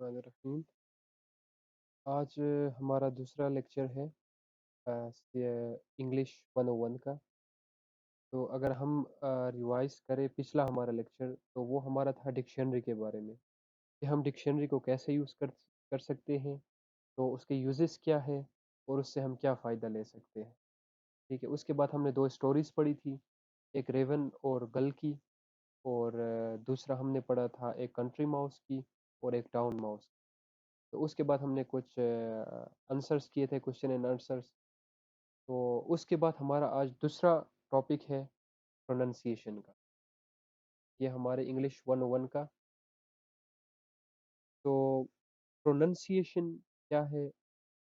रहीम। आज हमारा दूसरा लेक्चर है इंग्लिश 101 का। तो अगर हम रिवाइज करें पिछला हमारा लेक्चर, तो वो हमारा था डिक्शनरी के बारे में कि हम डिक्शनरी को कैसे यूज़ कर सकते हैं, तो उसके यूजेस क्या है और उससे हम क्या फ़ायदा ले सकते हैं। ठीक है, उसके बाद हमने दो स्टोरीज पढ़ी थी, एक रेवन और गल की, और दूसरा हमने पढ़ा था एक कंट्री माउस की और एक टाउन माउस। तो उसके बाद हमने कुछ आंसर्स किए थे, क्वेश्चन एंड आंसर्स। तो उसके बाद हमारा आज दूसरा टॉपिक है प्रोनाउंसिएशन का। ये हमारे इंग्लिश 101 का। तो प्रोनाउंसिएशन क्या है,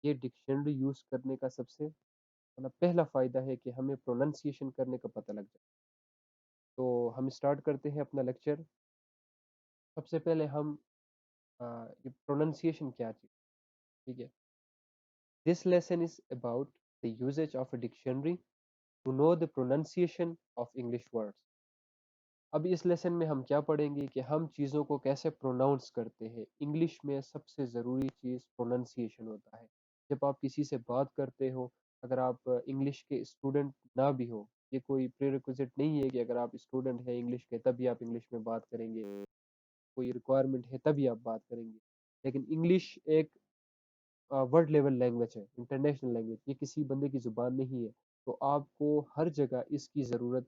ये डिक्शनरी यूज़ करने का सबसे मतलब पहला फ़ायदा है कि हमें प्रोनाउंसिएशन करने का पता लग जाए। तो हम स्टार्ट करते हैं अपना लेक्चर। सबसे पहले हम ये प्रोनाउंसिएशन क्या चीज़, ठीक है। This lesson is about the usages of a dictionary to know the pronunciation of English words. अब इस लेसन में हम क्या पढ़ेंगे कि हम चीज़ों को कैसे प्रोनाउंस करते हैं। इंग्लिश में सबसे ज़रूरी चीज़ प्रोनाउंसिएशन होता है। जब आप किसी से बात करते हो, अगर आप इंग्लिश के स्टूडेंट ना भी हो, ये कोई प्रीरिक्विजिट नहीं है कि अगर आप स्टूडेंट हैं इंग्लिश के तभी आप इंग्लिश में बात करेंगे, कोई रिक्वायरमेंट है तभी आप बात करेंगे। लेकिन इंग्लिश एक वर्ल्ड लेवल लैंग्वेज है, इंटरनेशनल लैंग्वेज, ये किसी बंदे की ज़ुबान नहीं है। तो आपको हर जगह इसकी ज़रूरत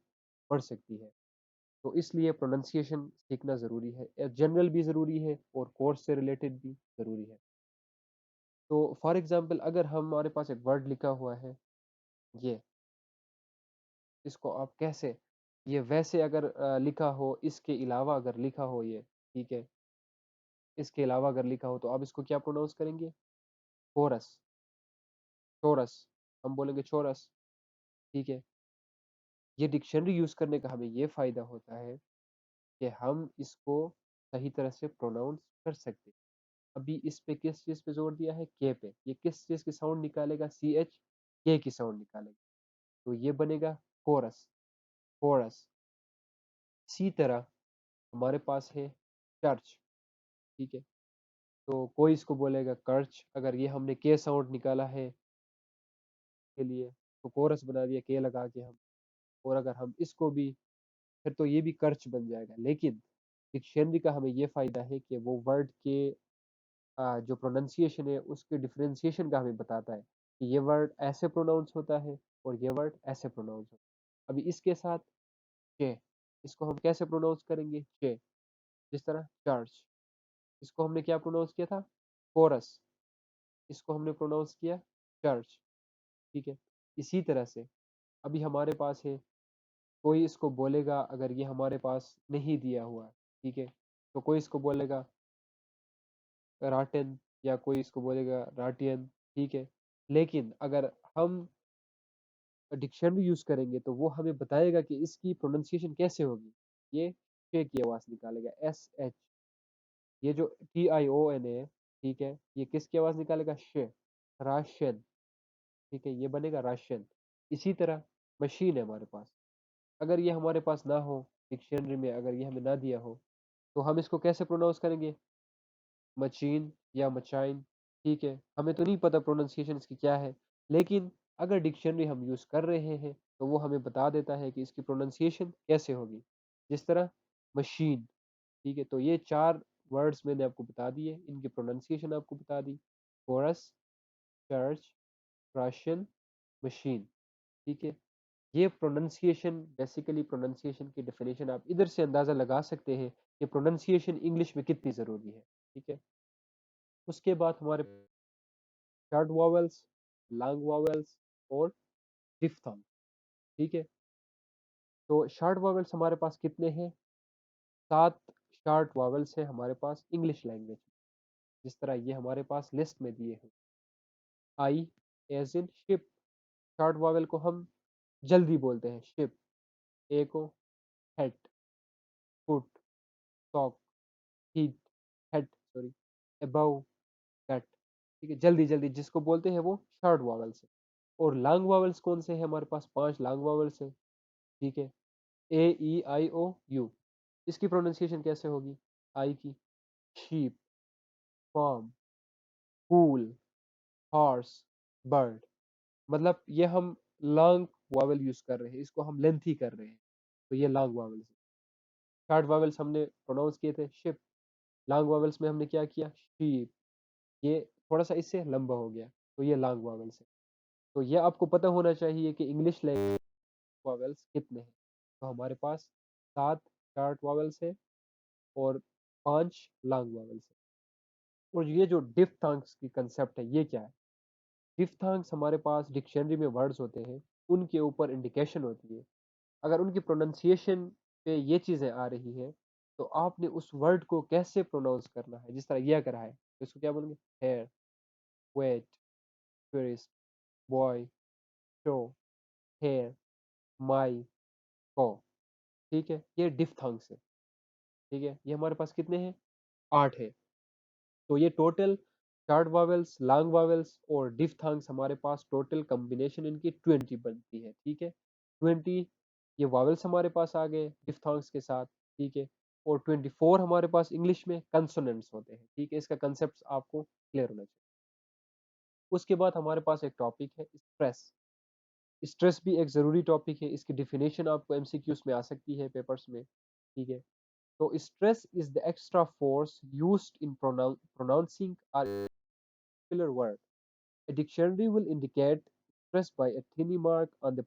पड़ सकती है। तो इसलिए प्रोनाउंसिएशन सीखना ज़रूरी है, जनरल भी ज़रूरी है और कोर्स से रिलेटेड भी ज़रूरी है। तो फॉर एग्जांपल अगर हमारे पास एक वर्ड लिखा हुआ है, ये इसको आप कैसे, ये वैसे अगर लिखा हो, इसके अलावा अगर लिखा हो ये, ठीक है, इसके अलावा अगर लिखा हो तो आप इसको क्या प्रोनाउंस करेंगे? कोरस, चोरस, हम बोलेंगे चोरस, ठीक है। ये डिक्शनरी यूज़ करने का हमें ये फ़ायदा होता है कि हम इसको सही तरह से प्रोनाउंस कर सकते हैं। अभी इस पे किस चीज़ पे जोर दिया है? के पे। ये किस चीज़ की साउंड निकालेगा? सी एच, के की साउंड निकालेगा। तो ये बनेगा कोरस, कोरस। इसी तरह हमारे पास है चर्च, ठीक है। तो कोई इसको बोलेगा कर्च, अगर ये हमने के साउंड निकाला है के लिए, तो कोरस बना दिया के लगा के हम। और अगर हम इसको भी, फिर तो ये भी कर्च बन जाएगा। लेकिन डिक्शनरी का हमें ये फ़ायदा है कि वो वर्ड के जो प्रोनाउंसिएशन है उसके डिफरेंशिएशन का हमें बताता है कि ये वर्ड ऐसे प्रोनाउंस होता है और ये वर्ड ऐसे प्रोनाउंस होता है। अभी इसके साथ चे, इसको हम कैसे प्रोनाउंस करेंगे? चे। जिस तरह चर्च, इसको हमने क्या प्रोनाउंस किया था? कोरस। इसको हमने प्रोनाउंस किया चर्च, ठीक है। इसी तरह से अभी हमारे पास है, कोई इसको बोलेगा, अगर ये हमारे पास नहीं दिया हुआ है, ठीक है, तो कोई इसको बोलेगा राटन, या कोई इसको बोलेगा राटियन, ठीक है। लेकिन अगर हम डिक्शनरी यूज करेंगे तो वो हमें बताएगा कि इसकी प्रोनाउंसिएशन कैसे होगी। ये शे की आवाज निकालेगा, एस एच। ये जो टी आई ओ एन है, ठीक है, ये किसकी आवाज निकालेगा? शे, राशियन, ठीक है, ये बनेगा राशियन। इसी तरह मशीन है हमारे पास, अगर ये हमारे पास ना हो, डिक्शनरी में अगर ये हमें ना दिया हो, तो हम इसको कैसे प्रोनाउंस करेंगे? मशीन या मचाइन, ठीक है। हमें तो नहीं पता प्रोनाउंसिएशन इसकी क्या है, लेकिन अगर डिक्शनरी हम यूज़ कर रहे हैं तो वो हमें बता देता है कि इसकी प्रोनाउंसिएशन कैसे होगी। जिस तरह मशीन, ठीक है। तो ये चार वर्ड्स मैंने आपको बता दिए, इनकी प्रोनाउंसिएशन आपको बता दी। कोरस, चर्च, राशियन, मशीन, ठीक है। ये प्रोनाउंसिएशन, बेसिकली प्रोनाउंसिएशन की डेफिनेशन आप इधर से अंदाज़ा लगा सकते हैं कि प्रोनाउंसिएशन इंग्लिश में कितनी ज़रूरी है, ठीक है। उसके बाद हमारे शॉर्ट वॉवेल्स, लॉन्ग वॉवेल्स और डिफ्थॉन्ग, ठीक है। तो शॉर्ट वॉवेल्स हमारे पास कितने हैं? 7 शॉर्ट वॉवेल्स हैं हमारे पास इंग्लिश लैंग्वेज में। जिस तरह ये हमारे पास लिस्ट में दिए हैं। I as in ship, short vowel को हम जल्दी बोलते हैं शिप। ए को hate, foot, talk, heat, head sorry, above, that, ठीक है। जल्दी जल्दी जिसको बोलते हैं वो शॉर्ट वॉवेल्स है। और लॉन्ग वॉवेल्स कौन से हैं? हमारे पास 5 लॉन्ग वॉवेल्स हैं, ठीक है। ए ई आई ओ यू, इसकी प्रोनाउंसिएशन कैसे होगी? आई की sheep, form, cool, horse, bird. मतलब ये हम लॉन्ग वावल यूज कर रहे हैं, इसको हम लेंथी कर रहे हैं, तो ये लॉन्ग वावल्स है। शॉर्ट वावल्स हमने प्रोनाउंस किए थे शिप, लॉन्ग वावल्स में हमने क्या किया शीप, ये थोड़ा सा इससे लंबा हो गया, तो ये लॉन्ग वावल्स है। तो ये आपको पता होना चाहिए कि इंग्लिश लैंग्वेज वावल्स कितने हैं। तो हमारे पास 7 शॉर्ट वावल्स है और 5 लॉन्ग वावल्स है। और ये जो डिफ्थांग्स की कंसेप्ट है ये क्या है? डिफ्थांग्स हमारे पास डिक्शनरी में वर्ड्स होते हैं, उनके ऊपर इंडिकेशन होती है। अगर उनकी प्रोनाउंसिएशन पे ये चीज़ें आ रही हैं, तो आपने उस वर्ड को कैसे प्रोनाउंस करना है। जिस तरह ये करा है तो इसको क्या बोलेंगे? Hair, wait, tourist, boy, show, hair, my, को। ठीक है, ये डिफ्थांग्स है। ठीक है, ये हमारे पास कितने हैं? 8 है। तो ये total short vowels, long vowels और डिफ्थांग्स हमारे पास टोटल कॉम्बिनेशन इनकी 20 बनती है। ठीक है, 20 ये वावेल्स हमारे पास आ गए डिफ्थांग्स के साथ। ठीक है, और 24 हमारे पास इंग्लिश में कंसोनेंट्स होते हैं। ठीक है, इसका कंसेप्ट आपको क्लियर होना चाहिए। उसके बाद हमारे पास एक टॉपिक है स्ट्रेस। स्ट्रेस भी एक ज़रूरी टॉपिक है, इसकी डिफिनेशन आपको एमसीक्यूज में आ सकती है पेपर्स में। ठीक है, तो stress is the extra force used in pronouncing a particular word. A dictionary will indicate stress by a tiny mark on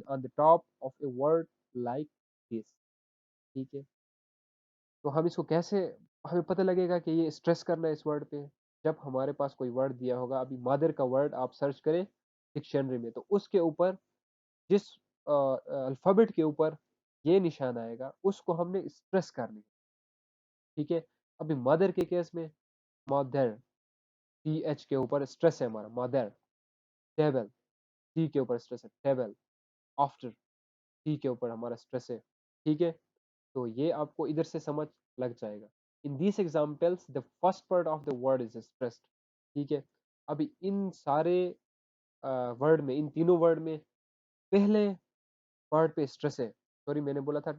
on the top of a word like this. ठीक है, तो हम इसको कैसे हमें पता लगेगा कि ये स्ट्रेस करना है इस वर्ड पे? जब हमारे पास कोई वर्ड दिया होगा, अभी मदर का वर्ड आप सर्च करें डिक्शनरी में, तो उसके ऊपर जिस अल्फाबेट के ऊपर ये निशान आएगा उसको हमने स्ट्रेस करनी है। ठीक है, अभी मदर के केस में मदर, टी एच के ऊपर स्ट्रेस है हमारा मदर। टेबल, टी के ऊपर स्ट्रेस है टेबल। आफ्टर, टी के ऊपर हमारा स्ट्रेस है। ठीक है, तो ये आपको इधर से समझ लग जाएगा। In this examples the first part of the word is stressed. ठीक है, अभी इन सारे वर्ड में, इन तीनों वर्ड में पहले पार्ट पे स्ट्रेस है। सॉरी, मैंने बोला था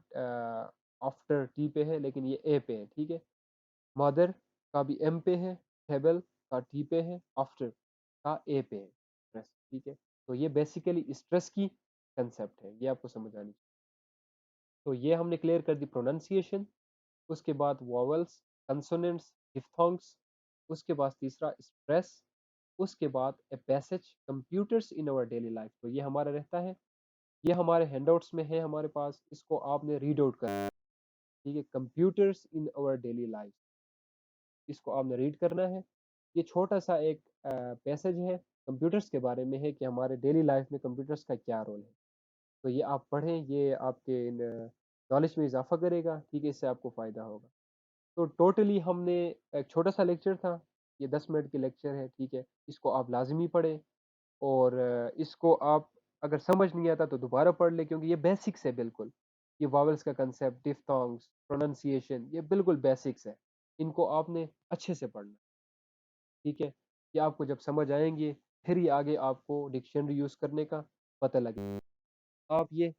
आफ्टर टी पे है, लेकिन ये ए पे है। ठीक है, मदर का भी एम पे है, टेबल का टी पे है, आफ्टर का ए पे है स्ट्रेस। ठीक है, तो ये बेसिकली स्ट्रेस की कंसेप्ट है, ये आपको समझ आनी चाहिए। तो ये हमने क्लियर कर दी प्रोनाउंसिएशन। उसके बाद वॉवल्स, कंसोनेंट्स, डिफ्थोंग्स। उसके बाद तीसरा स्ट्रेस। उसके बाद a passage computers in our daily life, तो ये हमारा रहता है। ये हमारे हैंडआउट्स में है हमारे पास, इसको आपने रीड आउट करना है। ठीक है, computers in our daily life, इसको आपने रीड करना है। ये छोटा सा एक पैसेज है कंप्यूटर्स के बारे में, है कि हमारे डेली लाइफ में कंप्यूटर्स का क्या रोल है। तो ये आप पढ़ें, ये आपके नॉलेज में इजाफा करेगा। ठीक है, इससे आपको फ़ायदा होगा। तो टोटली हमने एक छोटा सा लेक्चर था, ये 10 मिनट की लेक्चर है। ठीक है, इसको आप लाजमी पढ़ें और इसको आप अगर समझ नहीं आता तो दोबारा पढ़ ले, क्योंकि ये बेसिक्स है बिल्कुल। ये वावल्स का कंसेप्ट, डिफ्थोंग्स, प्रोनाउंसिएशन, ये बिल्कुल बेसिक्स है। इनको आपने अच्छे से पढ़ना। ठीक है, ये आपको जब समझ आएंगे फिर ही आगे आपको डिक्शनरी यूज़ करने का पता लगेगा। आप ये